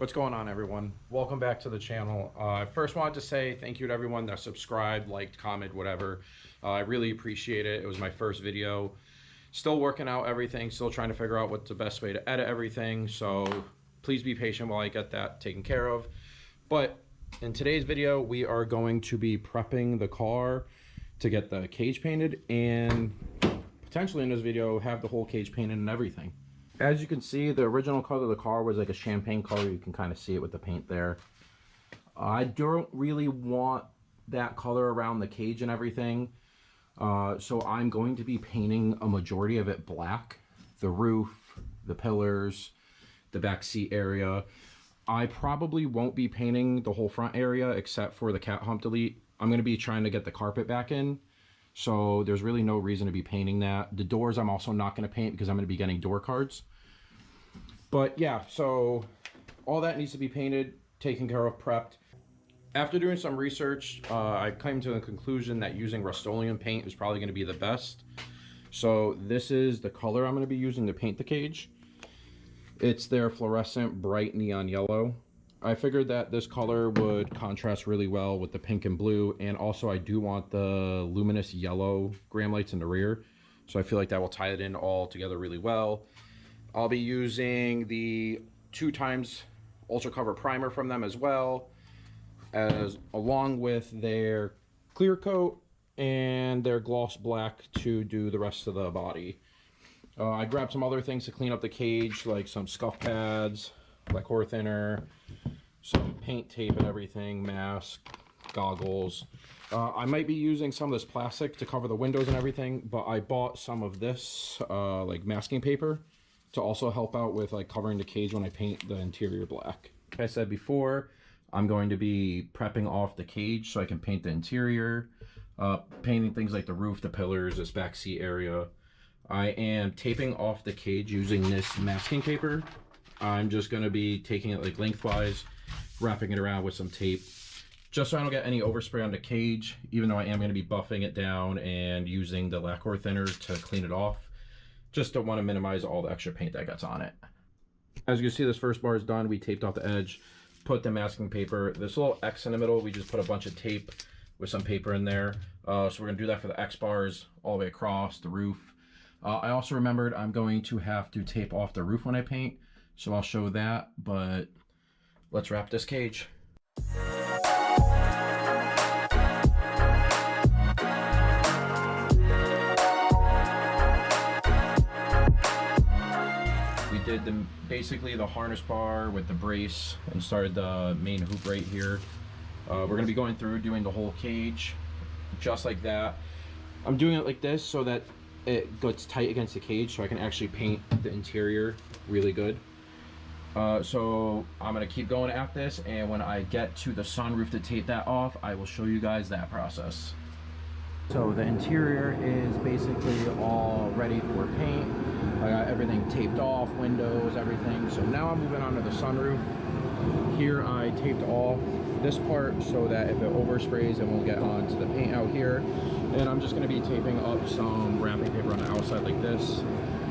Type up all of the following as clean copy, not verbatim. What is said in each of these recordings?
What's going on, everyone? Welcome back to the channel. I first wanted to say thank you to everyone that subscribed, liked, commented, whatever. I really appreciate it. It was my first video. Still working out everything, still trying to figure out what's the best way to edit everything. So please be patient while I get that taken care of. But in today's video, we are going to be prepping the car to get the cage painted, and potentially in this video have the whole cage painted and everything. As you can see, the original color of the car was like a champagne color. You can kind of see it with the paint there. I don't really want that color around the cage and everything. So I'm going to be painting a majority of it black. The roof, the pillars, the back seat area. I probably won't be painting the whole front area except for the cat hump delete. I'm going to be trying to get the carpet back in. So there's really no reason to be painting that. The doors I'm also not going to paint because I'm going to be getting door cards. But yeah, so all that needs to be painted, taken care of, prepped. After doing some research, I came to the conclusion that using Rust-Oleum paint is probably going to be the best. So this is the color I'm going to be using to paint the cage. It's their fluorescent bright neon yellow. I figured that this color would contrast really well with the pink and blue, and also I do want the luminous yellow gram lights in the rear, so I feel like that will tie it in all together really well. I'll be using the 2x Ultra Cover primer from them as well, as along with their clear coat and their gloss black to do the rest of the body. I grabbed some other things to clean up the cage, like some scuff pads, black core thinner, some paint tape and everything, mask, goggles. I might be using some of this plastic to cover the windows and everything, but I bought some of this like masking paper to also help out with like covering the cage when I paint the interior black. Like I said before, I'm going to be prepping off the cage so I can paint the interior, painting things like the roof, the pillars, this back seat area. I am taping off the cage using this masking paper. I'm just going to be taking it like lengthwise, wrapping it around with some tape, just so I don't get any overspray on the cage, even though I am going to be buffing it down and using the lacquer thinner to clean it off. Just don't want to minimize all the extra paint that gets on it. As you can see, this first bar is done. We taped off the edge, put the masking paper. This little X in the middle, we just put a bunch of tape with some paper in there. So we're going to do that for the X bars all the way across the roof. I also remembered I'm going to have to tape off the roof when I paint, so I'll show that, but let's wrap this cage. We did basically the harness bar with the brace and started the main hoop right here. We're going to be going through doing the whole cage just like that. I'm doing it like this so that it gets tight against the cage so I can actually paint the interior really good. So I'm going to keep going at this, and when I get to the sunroof to tape that off, I will show you guys that process. So the interior is basically all ready for paint. I got everything taped off, windows, everything. So now I'm moving on to the sunroof. Here I taped off this part so that if it oversprays, it won't get onto the paint out here. And I'm just going to be taping up some wrapping paper on the outside like this,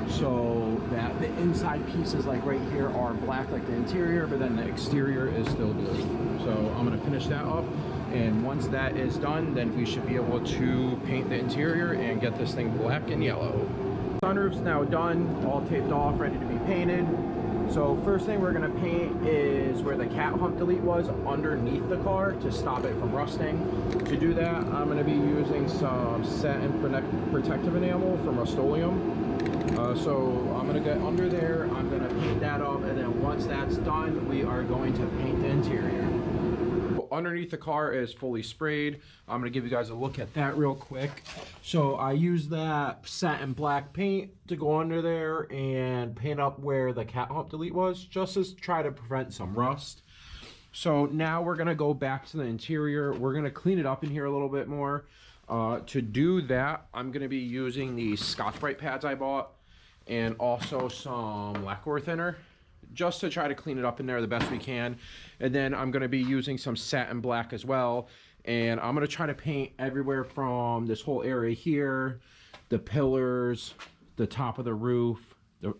so that the inside pieces like right here are black like the interior, but then the exterior is still blue. So I'm going to finish that up, and once that is done, then we should be able to paint the interior and get this thing black and yellow. Sunroof's now done, all taped off, ready to be painted. So first thing we're going to paint is where the cat hump delete was underneath the car to stop it from rusting. To do that, I'm going to be using some satin protective enamel from Rust-Oleum. So I'm going to get under there, I'm going to paint that up, and then once that's done, we are going to paint the interior. Underneath the car is fully sprayed. I'm going to give you guys a look at that real quick. So I used that satin black paint to go under there and paint up where the cat hump delete was, just to try to prevent some rust. So now we're going to go back to the interior. We're going to clean it up in here a little bit more. To do that, I'm going to be using these Scotch-Brite pads I bought, and also some lacquer thinner, just to try to clean it up in there the best we can. And then I'm going to be using some satin black as well, and I'm going to try to paint everywhere from this whole area here, the pillars, the top of the roof, the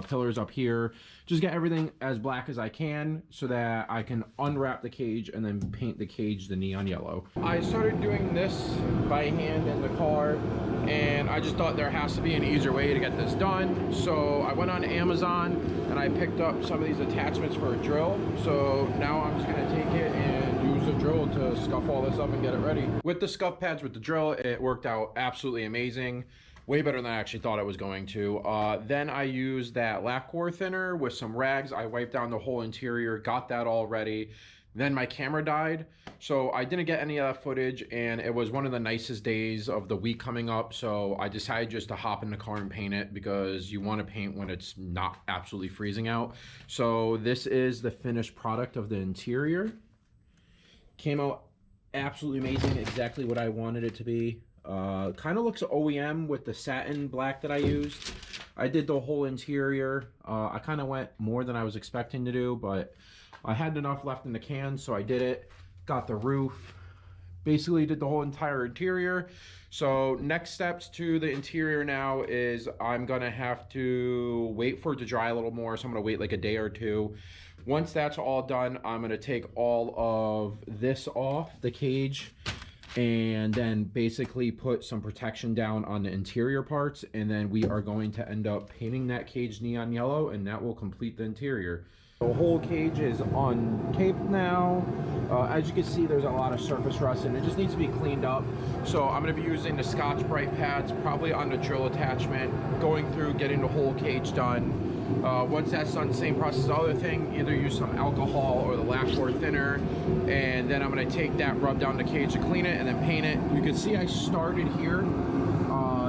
pillars up here. Just get everything as black as I can so that I can unwrap the cage and then paint the cage the neon yellow. I started doing this by hand in the car, and I just thought there has to be an easier way to get this done. So I went on Amazon and I picked up some of these attachments for a drill. So now I'm just gonna take it and use the drill to scuff all this up and get it ready. With the scuff pads with the drill, it worked out absolutely amazing. Way better than I actually thought it was going to. Then I used that lacquer thinner with some rags. I wiped down the whole interior, got that all ready. Then my camera died, so I didn't get any of that footage, and it was one of the nicest days of the week coming up, so I decided just to hop in the car and paint it, because you want to paint when it's not absolutely freezing out. So this is the finished product of the interior. Came out absolutely amazing, exactly what I wanted it to be. Kind of looks OEM with the satin black that I used. I did the whole interior. I kind of went more than I was expecting to do, but I had enough left in the can, so I did it. Got the roof. Basically did the whole entire interior. So next steps to the interior now is I'm gonna have to wait for it to dry a little more. So I'm gonna wait like a day or two. Once that's all done, I'm gonna take all of this off the cage and then basically put some protection down on the interior parts, and then we are going to end up painting that cage neon yellow, and that will complete the interior. The whole cage is uncaped now. As you can see, there's a lot of surface rust and it just needs to be cleaned up. So I'm going to be using the Scotch-Brite pads, probably on the drill attachment, going through, getting the whole cage done. Once that's done, same process as the other thing, either use some alcohol or the lacquer thinner, and then I'm going to take that, rub down the cage to clean it, and then paint it. You can see I started here.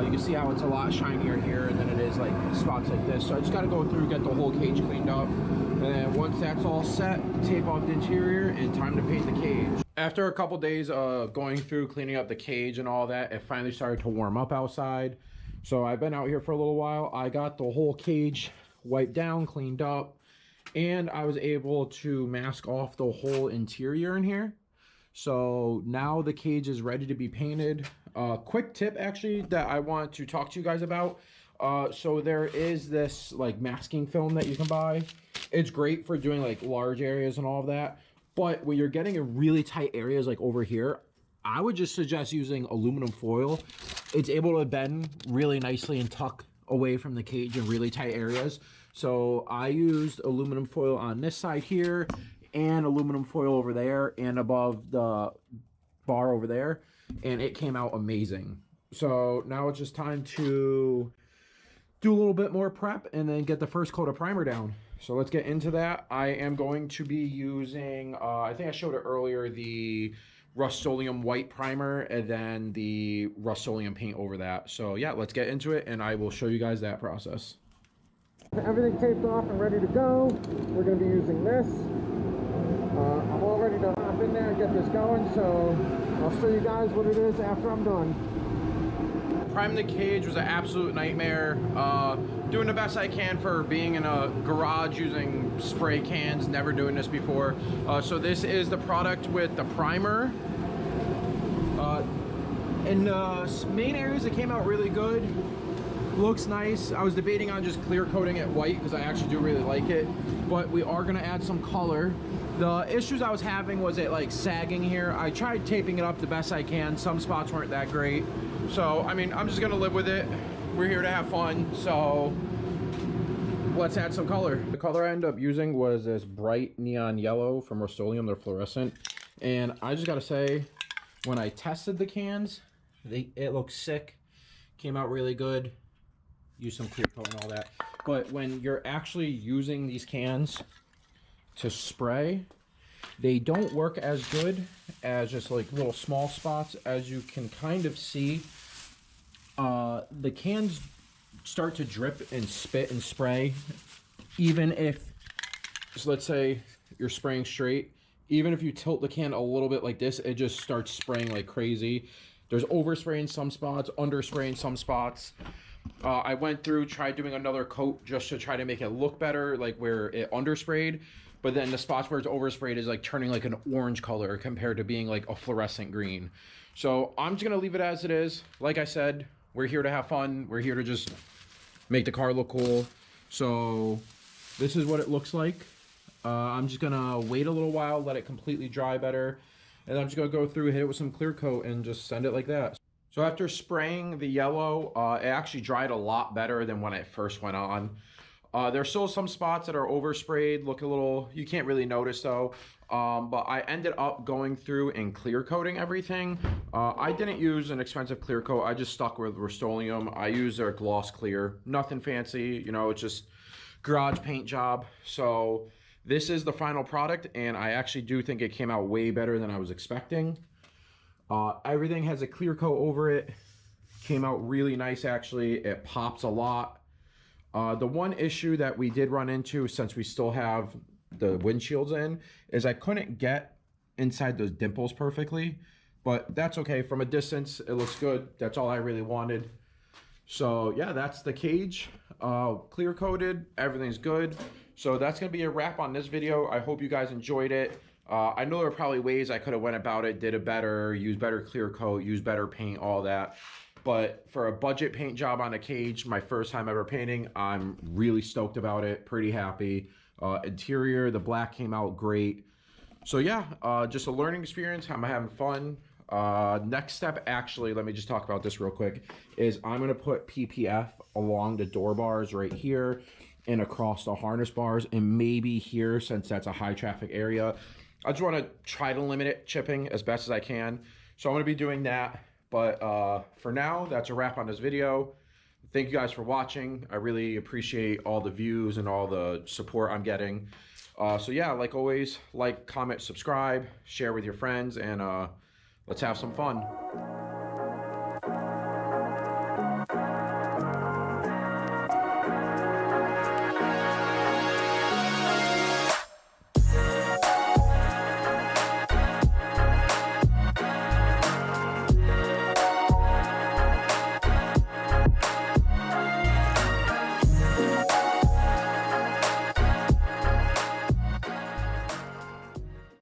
You can see how it's a lot shinier here than it is like spots like this. So I just got to go through, get the whole cage cleaned up, and then once that's all set, tape off the interior, and time to paint the cage. After a couple days of going through, cleaning up the cage and all that, it finally started to warm up outside. So I've been out here for a little while. I got the whole cage wiped down, cleaned up, and I was able to mask off the whole interior in here. So now the cage is ready to be painted. Quick tip actually that I want to talk to you guys about. So there is this like masking film that you can buy. It's great for doing like large areas and all of that, but when you're getting in really tight areas like over here, I would just suggest using aluminum foil. It's able to bend really nicely and tuck away from the cage in really tight areas. So I used aluminum foil on this side here, and aluminum foil over there, and above the bar over there, and it came out amazing. So now it's just time to do a little bit more prep and then get the first coat of primer down. So let's get into that. I am going to be using, I think I showed it earlier, the Rust-Oleum white primer and then the Rust-Oleum paint over that. So yeah, let's get into it and I will show you guys that process. Everything taped off and ready to go. We're going to be using this. I'm all ready to hop in there and get this going, so I'll show you guys what it is after I'm done. Priming the cage was an absolute nightmare. Doing the best I can for being in a garage using spray cans, never doing this before. So this is the product with the primer. In the main areas it came out really good. Looks nice. I was debating on just clear coating it white because I actually do really like it, but we are going to add some color. The issues I was having was it like sagging here. I tried taping it up the best I can. Some spots weren't that great. So, I mean, I'm just going to live with it. We're here to have fun. So, let's add some color. The color I ended up using was this bright neon yellow from Rust-Oleum. They're fluorescent. And I just got to say, when I tested the cans, it looked sick. Came out really good. Use some clear coat and all that. But when you're actually using these cans to spray, they don't work as good as just like little small spots. As you can kind of see, the cans start to drip and spit and spray. Even if, so let's say you're spraying straight, even if you tilt the can a little bit like this, it just starts spraying like crazy. There's overspray in some spots, underspray in some spots. I went through, tried doing another coat just to try to make it look better, like where it undersprayed, but then the spots where it's oversprayed is like turning like an orange color compared to being like a fluorescent green. So I'm just gonna leave it as it is. Like I said, we're here to have fun. We're here to just make the car look cool. So this is what it looks like. I'm just gonna wait a little while, let it completely dry better, and I'm just gonna go through, hit it with some clear coat, and just send it like that. So after spraying the yellow, it actually dried a lot better than when it first went on. There's still some spots that are oversprayed, look a little, you can't really notice though. But I ended up going through and clear coating everything. I didn't use an expensive clear coat. I just stuck with Rust-Oleum. I use their gloss clear, nothing fancy, you know, it's just garage paint job. So this is the final product, and I actually do think it came out way better than I was expecting. Everything has a clear coat over it. Came out really nice, actually. It pops a lot. The one issue that we did run into, since we still have the windshields in, is I couldn't get inside those dimples perfectly, but that's okay. From a distance, it looks good. That's all I really wanted. So yeah, that's the cage, clear coated, everything's good. So that's gonna be a wrap on this video. I hope you guys enjoyed it. I know there are probably ways I could have went about it, did it better, used better clear coat, used better paint, all that. But for a budget paint job on a cage, my first time ever painting, I'm really stoked about it, pretty happy. Interior, the black came out great. So yeah, just a learning experience, I'm having fun. Next step, actually, let me just talk about this real quick, is I'm gonna put PPF along the door bars right here and across the harness bars, and maybe here, since that's a high traffic area. I just wanna try to limit it chipping as best as I can. So I'm gonna be doing that. But for now, that's a wrap on this video. Thank you guys for watching. I really appreciate all the views and all the support I'm getting. So yeah, like always, like, comment, subscribe, share with your friends, and let's have some fun.